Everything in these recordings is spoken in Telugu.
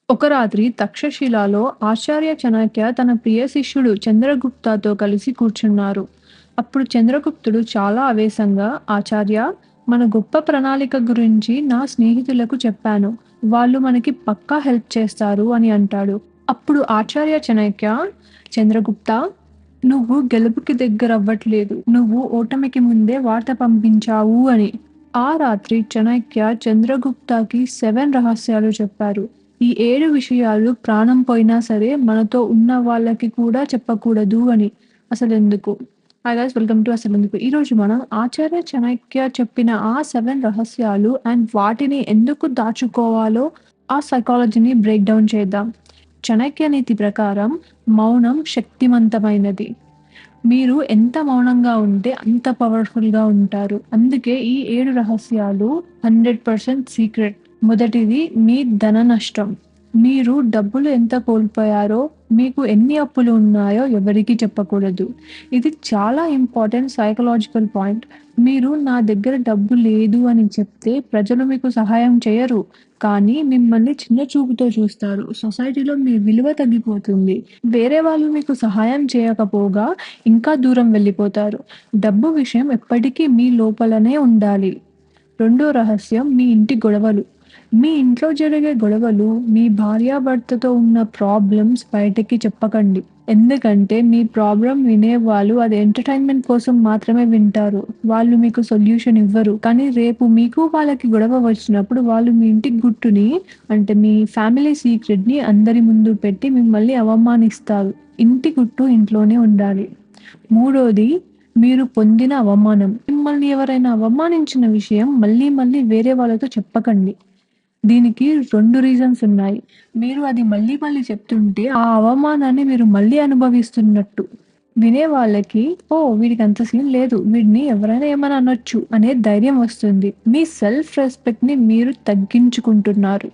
ఒక రాత్రి తక్షశిలాలో ఆచార్య చాణక్య తన ప్రియ శిష్యుడు చంద్రగుప్తతో కలిసి కూర్చున్నారు. అప్పుడు చంద్రగుప్తుడు చాలా ఆవేశంగా, ఆచార్య, మన గొప్ప ప్రణాళిక గురించి నా స్నేహితులకు చెప్పాను. వాళ్ళు మనకి పక్కా హెల్ప్ చేస్తారు అని అంటాడు. అప్పుడు ఆచార్య చాణక్య, చంద్రగుప్త, నువ్వు గెలుపుకి దగ్గరవ్వట్లేదు. నువ్వు ఓటమికి ముందే వార్త పంపించావు అని. ఆ రాత్రి చాణక్య చంద్రగుప్తకి 7 రహస్యాలు చెప్పారు. ఈ 7 విషయాలు ప్రాణం పోయినా సరే మనతో ఉన్న వాళ్ళకి కూడా చెప్పకూడదు అని. అసలెందుకు? హాయ్ గైస్, వెల్కమ్ టు అసలెందుకు. ఈరోజు మనం ఆచార్య చాణక్య చెప్పిన ఆ 7 రహస్యాలు అండ్ వాటిని ఎందుకు దాచుకోవాలో ఆ సైకాలజీని బ్రేక్ డౌన్ చేద్దాం. చాణక్య నీతి ప్రకారం మౌనం శక్తివంతమైనది. మీరు ఎంత మౌనంగా ఉంటే అంత పవర్‌ఫుల్‌గా ఉంటారు. అందుకే ఈ 7 రహస్యాలు 100% సీక్రెట్. మొదటిది మీ ధన నష్టం. మీరు డబ్బులు ఎంత కోల్పోయారో, మీకు ఎన్ని అప్పులు ఉన్నాయో ఎవరికీ చెప్పకూడదు. ఇది చాలా ఇంపార్టెంట్ సైకలాజికల్ పాయింట్. మీరు నా దగ్గర డబ్బు లేదు అని చెప్తే ప్రజలు మీకు సహాయం చేయరు. కానీ మిమ్మల్ని చిన్న చూపుతో చూస్తారు. సొసైటీలో మీ విలువ తగ్గిపోతుంది. వేరే వాళ్ళు మీకు సహాయం చేయకపోగా ఇంకా దూరం వెళ్ళిపోతారు. డబ్బు విషయం ఎప్పటికీ మీ లోపలనే ఉండాలి. రెండో రహస్యం మీ ఇంటి గొడవలు. మీ ఇంట్లో జరిగే గొడవలు, మీ భార్యాభర్తతో ఉన్న ప్రాబ్లమ్స్ బయటకి చెప్పకండి. ఎందుకంటే మీ ప్రాబ్లమ్ వినేవాళ్ళు అది ఎంటర్‌టైన్‌మెంట్ కోసం మాత్రమే వింటారు. వాళ్ళు మీకు సొల్యూషన్ ఇవ్వరు. కానీ రేపు మీకు వాళ్ళకి గొడవ వచ్చినప్పుడు వాళ్ళు మీ ఇంటి గుట్టుని, అంటే మీ ఫ్యామిలీ సీక్రెట్‌ని అందరి ముందు పెట్టి మిమ్మల్ని అవమానిస్తారు. ఇంటి గుట్టు ఇంట్లోనే ఉండాలి. మూడోది, మీరు పొందిన అవమానం. మిమ్మల్ని ఎవరైనా అవమానించిన విషయం మళ్ళీ మళ్ళీ వేరే వాళ్ళతో చెప్పకండి. దీనికి 2 రీజన్స్ ఉన్నాయి. మీరు అది మళ్ళీ మళ్ళీ చెప్తుంటే ఆ అవమానాన్ని మీరు మళ్ళీ అనుభవిస్తున్నట్టు. వినే వాళ్ళకి, ఓహ్! వీడికి అంత సీన్ లేదు. వీడిని ఎవరైనా ఏమైనా అనొచ్చు అనే ధైర్యం వస్తుంది. మీ సెల్ఫ్ రెస్పెక్ట్‌ని మీరు తగ్గించుకుంటున్నారు.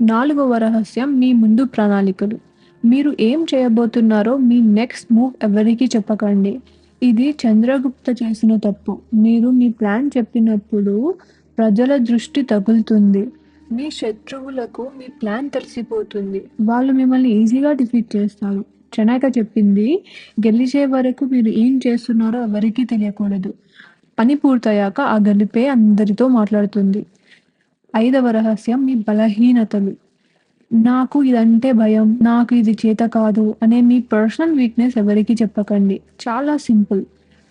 నాలుగవ రహస్యం మీ ముందు ప్రణాళికలు. మీరు ఏం చేయబోతున్నారో మీ నెక్స్ట్ మూవ్ ఎవరికీ చెప్పకండి. ఇది చంద్రగుప్త చేసిన తప్పు. మీరు మీ ప్లాన్ చెప్పినప్పుడు ప్రజల దృష్టి తగులుతుంది. మీ శత్రువులకు మీ ప్లాన్ తెలిసిపోతుంది. వాళ్ళు మిమ్మల్ని ఈజీగా డిఫీట్ చేస్తారు. చాణక్య చెప్పింది, గెలిచే వరకు మీరు ఏం చేస్తున్నారో ఎవరికీ తెలియకూడదు. పని పూర్తయ్యాక ఆ గెలుపే అందరితో మాట్లాడుతుంది. ఐదవ రహస్యం మీ బలహీనతలు. నాకు ఇదంటే భయం, నాకు ఇది చేత కాదు అనే మీ పర్సనల్ వీక్‌నెస్ ఎవరికీ చెప్పకండి. చాలా సింపుల్.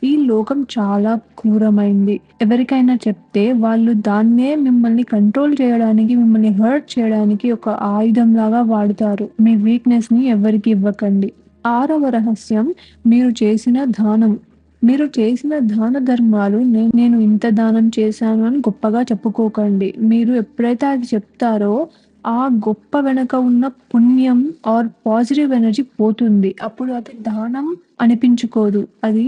ఈ లోకం చాలా క్రూరమైంది. ఎవరికైనా చెప్తే వాళ్ళు దాన్నే మిమ్మల్ని కంట్రోల్ చేయడానికి, మిమ్మల్ని హర్ట్ చేయడానికి ఒక ఆయుధంలాగా వాడుతారు. మీ వీక్‌నెస్‌ని ఎవ్వరికీ ఇవ్వకండి. ఆరవ రహస్యం మీరు చేసిన దానం. మీరు చేసిన దాన ధర్మాలు నేను ఇంత దానం చేశాను అని గొప్పగా చెప్పుకోకండి. మీరు ఎప్పుడైతే అది చెప్తారో ఆ గొప్ప వెనక ఉన్న పుణ్యం ఆర్ పాజిటివ్ ఎనర్జీ పోతుంది. అప్పుడు అది దానం అనిపించుకోదు. అది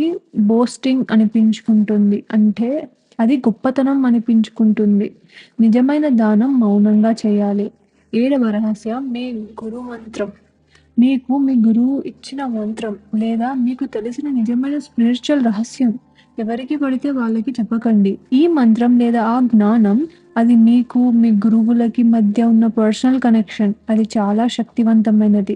బోస్టింగ్ అనిపించుకుంటుంది. అంటే అది గొప్పతనం అనిపించుకుంటుంది. నిజమైన దానం మౌనంగా చేయాలి. ఏడవ రహస్యం మీ గురు మంత్రం. మీకు మీ గురువు ఇచ్చిన మంత్రం లేదా మీకు తెలిసిన నిజమైన స్పిరిచువల్ రహస్యం ఎవరికి పడితే వాళ్ళకి చెప్పకండి. ఈ మంత్రం లేదా ఆ జ్ఞానం, అది మీకు మీ గురువులకి మధ్య ఉన్న పర్సనల్ కనెక్షన్. అది చాలా శక్తివంతమైనది.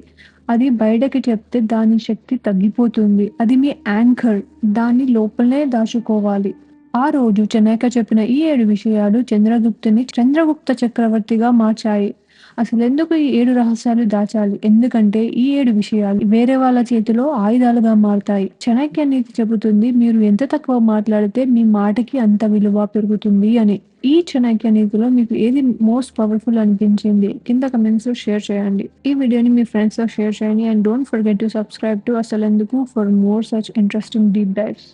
అది బయటకి చెప్తే దాని శక్తి తగ్గిపోతుంది. అది మీ యాంకర్. దాన్ని లోపలనే దాచుకోవాలి. ఆ రోజు చాణక్య చెప్పిన ఈ 7 విషయాలు చంద్రగుప్తుని చంద్రగుప్త చక్రవర్తిగా మార్చాయి. అసలెందుకు ఈ 7 రహస్యాలు దాచాలి? ఎందుకంటే ఈ 7 విషయాలు వేరే వాళ్ళ చేతిలో ఆయుధాలుగా మారతాయి. చాణక్య నీతి చెబుతుంది, మీరు ఎంత తక్కువ మాట్లాడితే మీ మాటకి అంత విలువ పెరుగుతుంది అని. ఈ చాణక్య నీతిలో మీకు ఏది మోస్ట్ పవర్‌ఫుల్ అనిపించింది? కింద కమెంట్స్‌లో షేర్ చేయండి. ఈ వీడియోని మీ ఫ్రెండ్స్‌తో షేర్ చేయండి. And don't forget to subscribe to అసలెందుకు for more such interesting deep dives.